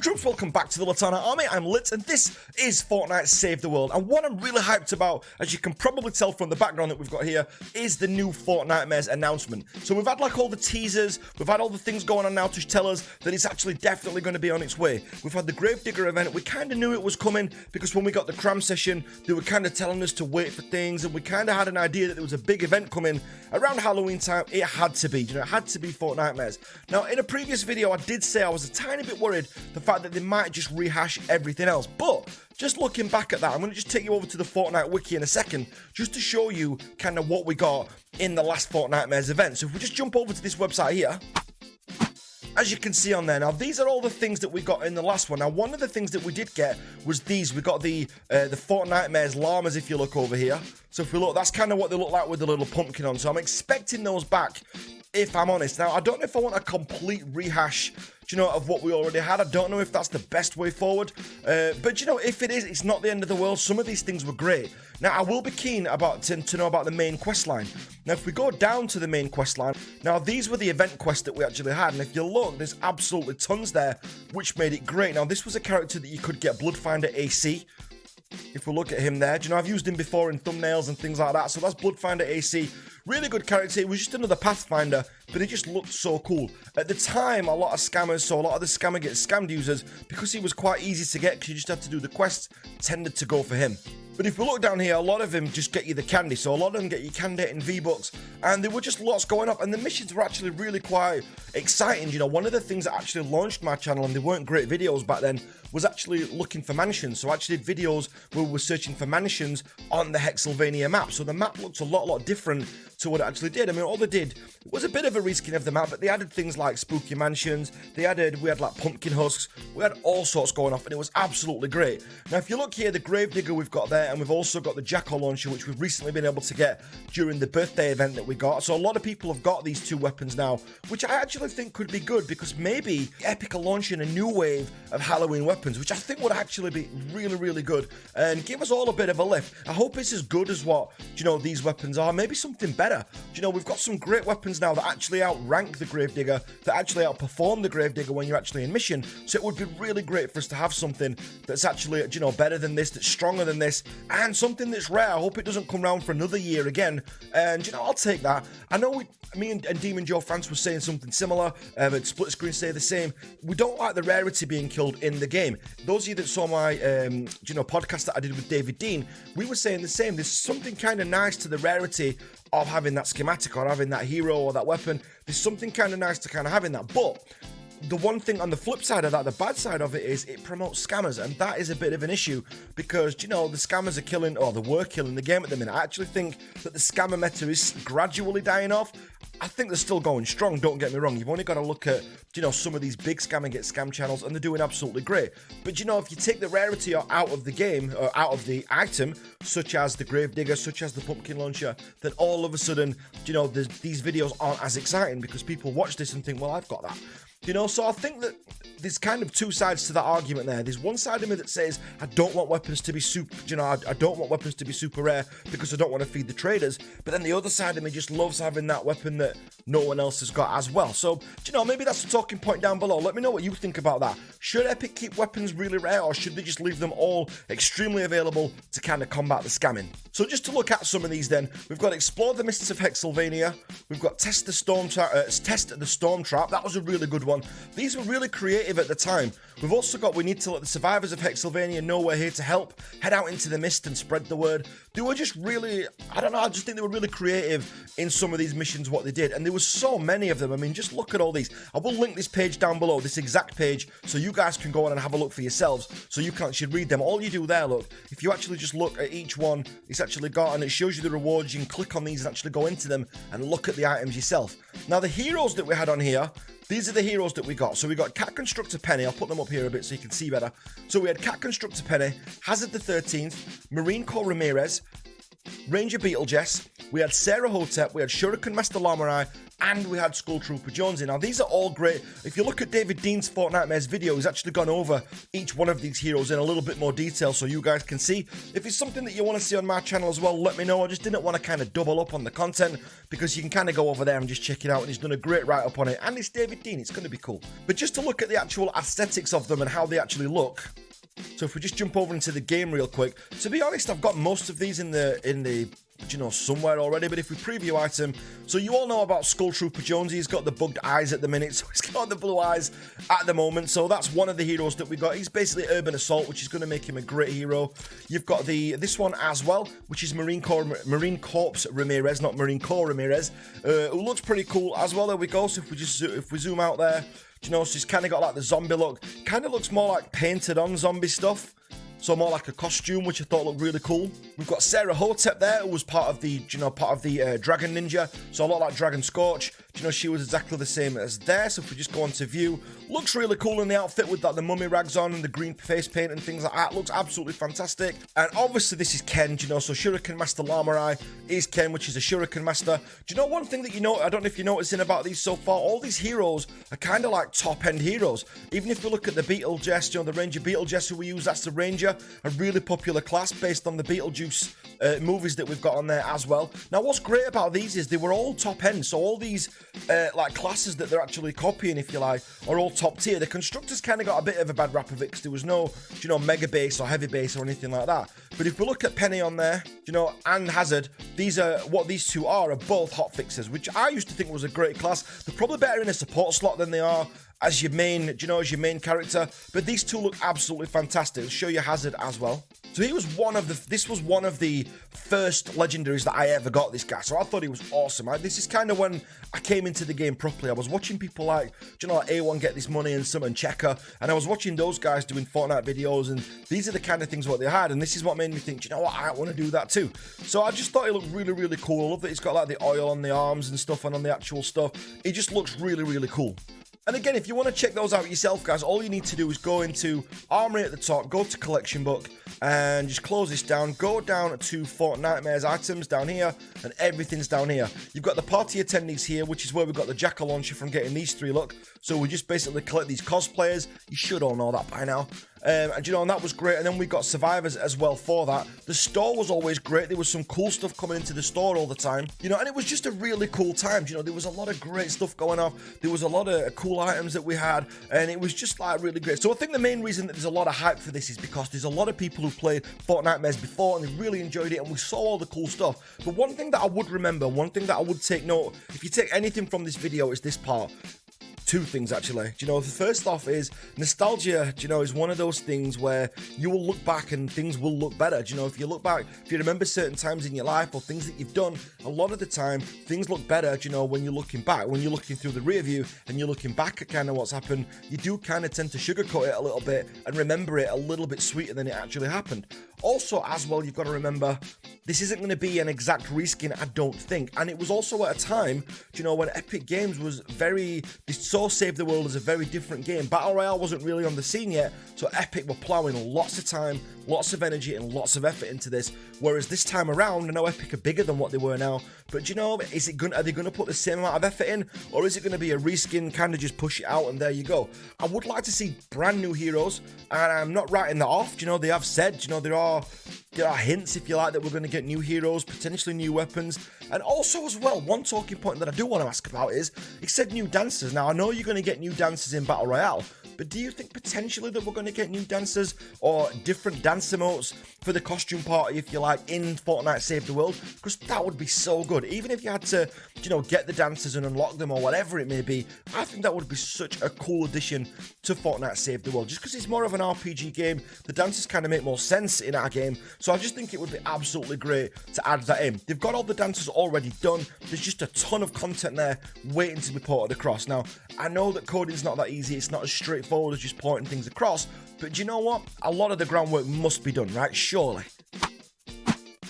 troops, welcome back to the Latana Army. I'm Lit, and this is Fortnite Save the World. And what I'm really hyped about, as you can probably tell from the background that we've got here, is the new Fortnitemares announcement. So we've had like all the teasers, we've had all the things going on now to tell us that it's actually definitely going to be on its way. We've had the Gravedigger event, we kind of knew it was coming, because when we got the cram session, they were kind of telling us to wait for things, and we kind of had an idea that there was a big event coming around Halloween time. It had to be, it had to be Fortnitemares. Now, in a previous video, I did say I was a tiny bit worried the fact that they might just rehash everything else, but just looking back at that, I'm going to just take you over to the Fortnite Wiki in a second, just to show you kind of what we got in the last Fortnitemares event. So if we just jump over to this website here, as you can see on there, now these are all the things that we got in the last one. Now, one of the things that we did get was these. We got the Fortnitemares llamas, if you look over here. So if we look, that's kind of what they look like with the little pumpkin on. So I'm expecting those back, if I'm honest. Now, I don't know if I want a complete rehash, of what we already had. I don't know if that's the best way forward. But, if it is, it's not the end of the world. Some of these things were great. Now, I will be keen to know about the main quest line. Now, if we go down to the main quest line, now, these were the event quests that we actually had. And if you look, there's absolutely tons there, which made it great. Now, this was a character that you could get Bloodfinder AC. If we look at him there, I've used him before in thumbnails and things like that. So that's Bloodfinder AC. Really good character. It was just another Pathfinder, but he just looked so cool. At the time, a lot of scammers, so a lot of the scammer get scammed users, because he was quite easy to get because you just had to do the quests, tended to go for him. But if we look down here, a lot of them just get you the candy. So a lot of them get you candy and V-Bucks, and there were just lots going up, and the missions were actually really quite exciting. One of the things that actually launched my channel, and they weren't great videos back then, was actually looking for mansions. So I actually did videos where we were searching for mansions on the Hexylvania map. So the map looked a lot different to what it actually did. I mean, all they did was a bit of a reskin of the map, but they added things like spooky mansions. We had like pumpkin husks. We had all sorts going off, and it was absolutely great. Now, if you look here, the Gravedigger we've got there, and we've also got the Jackal launcher, which we've recently been able to get during the birthday event that we got. So a lot of people have got these two weapons now, which I actually think could be good, because maybe Epic are launching a new wave of Halloween weapons, which I think would actually be really good and give us all a bit of a lift. I hope it's as good as what, these weapons are, maybe something better. We've got some great weapons now that actually outrank the Gravedigger, that actually outperform the Gravedigger when you're actually in mission. So it would be really great for us to have something that's actually, better than this, that's stronger than this, and something that's rare. I hope it doesn't come around for another year again, and I'll take that. I know me and Demon Joe France was saying something similar, but Split Screen say the same. We don't like the rarity being killed in the game. Those of you that saw my podcast that I did with David Dean, we were saying the same. There's something kind of nice to the rarity of having that schematic or having that hero or that weapon. There's something kind of nice to kind of having that, but the one thing on the flip side of that, the bad side of it, is it promotes scammers, and that is a bit of an issue, because, the scammers are killing, or they were killing the game at the minute. I actually think that the scammer meta is gradually dying off. I think they're still going strong, don't get me wrong. You've only got to look at, some of these big scam and get scam channels, and they're doing absolutely great. But, if you take the rarity out of the game, or out of the item, such as the Gravedigger, such as the Pumpkin Launcher, then all of a sudden, these videos aren't as exciting, because people watch this and think, well, I've got that. So I think that there's kind of two sides to that argument there. There's one side of me that says, I don't want weapons to be super, I don't want weapons to be super rare, because I don't want to feed the traders. But then the other side of me just loves having that weapon that no one else has got as well. So, maybe that's a talking point down below. Let me know what you think about that. Should Epic keep weapons really rare, or should they just leave them all extremely available to kind of combat the scamming? So just to look at some of these then, we've got Explore the Mists of Hexylvania. We've got Test the Storm Trap. That was a really good one. These were really creative at the time. We've also got We Need to Let the Survivors of Hexylvania Know We're Here to Help. Head out into the mist and spread the word. They were just really, I just think they were really creative in some of these missions, what they did. And there was so many of them. I mean, just look at all these. I will link this page down below, this exact page, so you guys can go on and have a look for yourselves, so you can actually read them. All you do there, look, if you actually just look at each one, it's actually got, and it shows you the rewards. You can click on these and actually go into them and look at the items yourself. Now, the heroes that we had on here, these are the heroes that we got. So we got Cat Constructor Penny. I'll put them up here a bit so you can see better. So we had Cat Constructor Penny, Hazard the 13th, Marine Corpse Ramirez, Ranger Beetlejuice, we had Sarah Hotep, we had Shuriken Master Lamurai, and we had Skull Trooper Jonesy. Now, these are all great. If you look at David Dean's Fortnitemares video, he's actually gone over each one of these heroes in a little bit more detail so you guys can see. If it's something that you want to see on my channel as well, let me know. I just didn't want to kind of double up on the content because you can kind of go over there and just check it out, and he's done a great write-up on it, and it's David Dean. It's going to be cool. But just to look at the actual aesthetics of them and how they actually look. So if we just jump over into the game real quick, to be honest, I've got most of these in the somewhere already, but if we preview item, so you all know about Skull Trooper Jonesy. He's got the bugged eyes at the minute, so he's got the blue eyes at the moment, so that's one of the heroes that we got. He's basically Urban Assault, which is going to make him a great hero. You've got this one as well, which is Marine Corpse Ramirez, not Marine Corps Ramirez, who looks pretty cool as well. There we go. So if we zoom out there, so he's kind of got like the zombie look, kind of looks more like painted on zombie stuff. So more like a costume, which I thought looked really cool. We've got Sarah Hotep there, who was part of the, Dragon Ninja. So a lot like Dragon Scorch. She was exactly the same as there. So if we just go on to view, looks really cool in the outfit with like the mummy rags on and the green face paint and things like that. Looks absolutely fantastic. And obviously this is Ken, so Shuriken Master Llama is Ken, which is a Shuriken Master. Do you know one thing that I don't know if you're noticing about these so far, all these heroes are kind of like top-end heroes. Even if we look at the Beetlejuice, the Ranger Beetlejuice who we use, that's the Ranger, a really popular class based on the Beetlejuice movies that we've got on there as well. Now, what's great about these is they were all top-end, so all these like classes that they're actually copying, if you like, are all top tier. The constructors kind of got a bit of a bad rap of it because there was no, mega base or heavy base or anything like that. But if we look at Penny on there, and Hazard, these two are both hot fixers, which I used to think was a great class. They're probably better in a support slot than they are as your main, as your main character. But these two look absolutely fantastic. I'll show you Hazard as well. So this was one of the first legendaries that I ever got, this guy. So I thought he was awesome. This is kind of when I came into the game properly. I was watching people like A1 Get This Money and Checker, and I was watching those guys doing Fortnite videos, and these are the kind of things what they had, and this is what made me think, I want to do that too. So I just thought he looked really, really cool. I love that he's got like the oil on the arms and stuff and on the actual stuff. It just looks really, really cool. And again, if you want to check those out yourself, guys, all you need to do is go into Armory at the top, go to Collection Book, and just close this down. Go down to Fortnitemares items down here, and everything's down here. You've got the party attendees here, which is where we've got the Jackal launcher from getting these three, look. So we just basically collect these cosplayers. You should all know that by now. And that was great. And then we got survivors as well for that. The store was always great. There was some cool stuff coming into the store all the time, and it was just a really cool time. There was a lot of great stuff going on. There was a lot of cool items that we had, and it was just like really great. So I think the main reason that there's a lot of hype for this is because there's a lot of people who played Fortnitemares before and they really enjoyed it, and we saw all the cool stuff. But one thing that I would remember, one thing that I would take note, if you take anything from this video, is this part. Two things actually. The first off is nostalgia, is one of those things where you will look back and things will look better. If you look back, if you remember certain times in your life or things that you've done, a lot of the time things look better, when you're looking back, when you're looking through the rear view and you're looking back at kind of what's happened, you do kind of tend to sugarcoat it a little bit and remember it a little bit sweeter than it actually happened. Also, as well, you've got to remember, this isn't going to be an exact reskin, I don't think. And it was also at a time, when Epic Games was they saw Save the World as a very different game. Battle Royale wasn't really on the scene yet, so Epic were plowing lots of time, lots of energy, and lots of effort into this. Whereas this time around, I know Epic are bigger than what they were now, but are they going to put the same amount of effort in, or is it going to be a reskin, kind of just push it out and there you go? I would like to see brand new heroes, and I'm not writing that off. They have said, there are hints, if you like, that we're going to get new heroes, potentially new weapons. And also as well, one talking point that I do want to ask about is, it said new dancers. Now, I know you're going to get new dancers in Battle Royale, but do you think potentially that we're going to get new dancers or different dance emotes for the costume party, if you like, in Fortnite Save the World? Because that would be so good. Even if you had to, get the dancers and unlock them or whatever it may be, I think that would be such a cool addition to Fortnite Save the World. Just because it's more of an RPG game, the dancers kind of make more sense in our game. So I just think it would be absolutely great to add that in. They've got all the dancers already done. There's just a ton of content there waiting to be ported across. Now, I know that coding's not that easy. It's not as straightforward as just porting things across. But you know what? A lot of the groundwork must be done, right? Surely.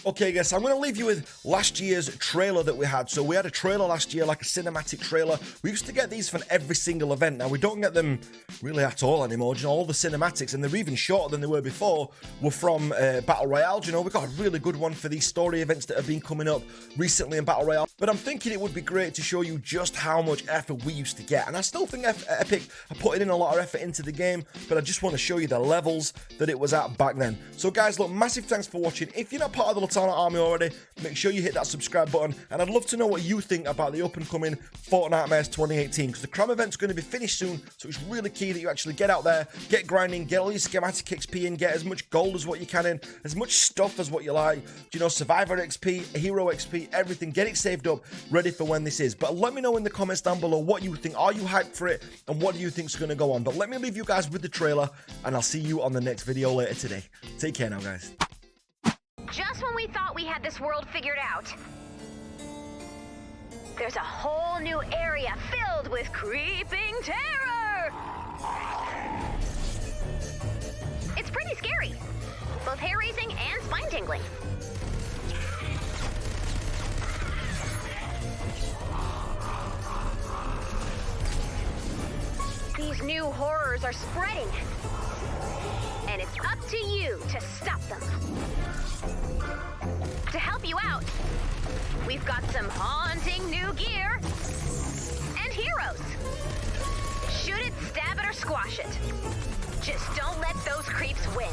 Okay, guys, I'm going to leave you with last year's trailer that we had. So we had a trailer last year, like a cinematic trailer. We used to get these from every single event. Now, we don't get them really at all anymore. All the cinematics, and they're even shorter than they were before, were from Battle Royale. We got a really good one for these story events that have been coming up recently in Battle Royale. But I'm thinking it would be great to show you just how much effort we used to get. And I still think Epic are putting in a lot of effort into the game, but I just want to show you the levels that it was at back then. So guys, look, massive thanks for watching. If you're not part of the Latana army already, make sure you hit that subscribe button. And I'd love to know what you think about the up and coming Fortnitemares 2018, because the Cram event's going to be finished soon. So it's really key that you actually get out there, get grinding, get all your schematic XP in, get as much gold as what you can in, as much stuff as what you like, you know, survivor XP, hero XP, everything. Get it saved up, ready for when this is. But let me know in the comments down below what you think. Are you hyped for it? And what do you think is going to go on? But let me leave you guys with the trailer, and I'll see you on the next video later today. Take care now, guys. Just when we thought we had this world figured out, there's a whole new area filled with creeping terror. It's pretty scary, both hair-raising and spine-tingling. These new horrors are spreading, and it's up to you to stop them. To help you out, we've got some haunting new gear and heroes. Shoot it, stab it, or squash it. Just don't let those creeps win.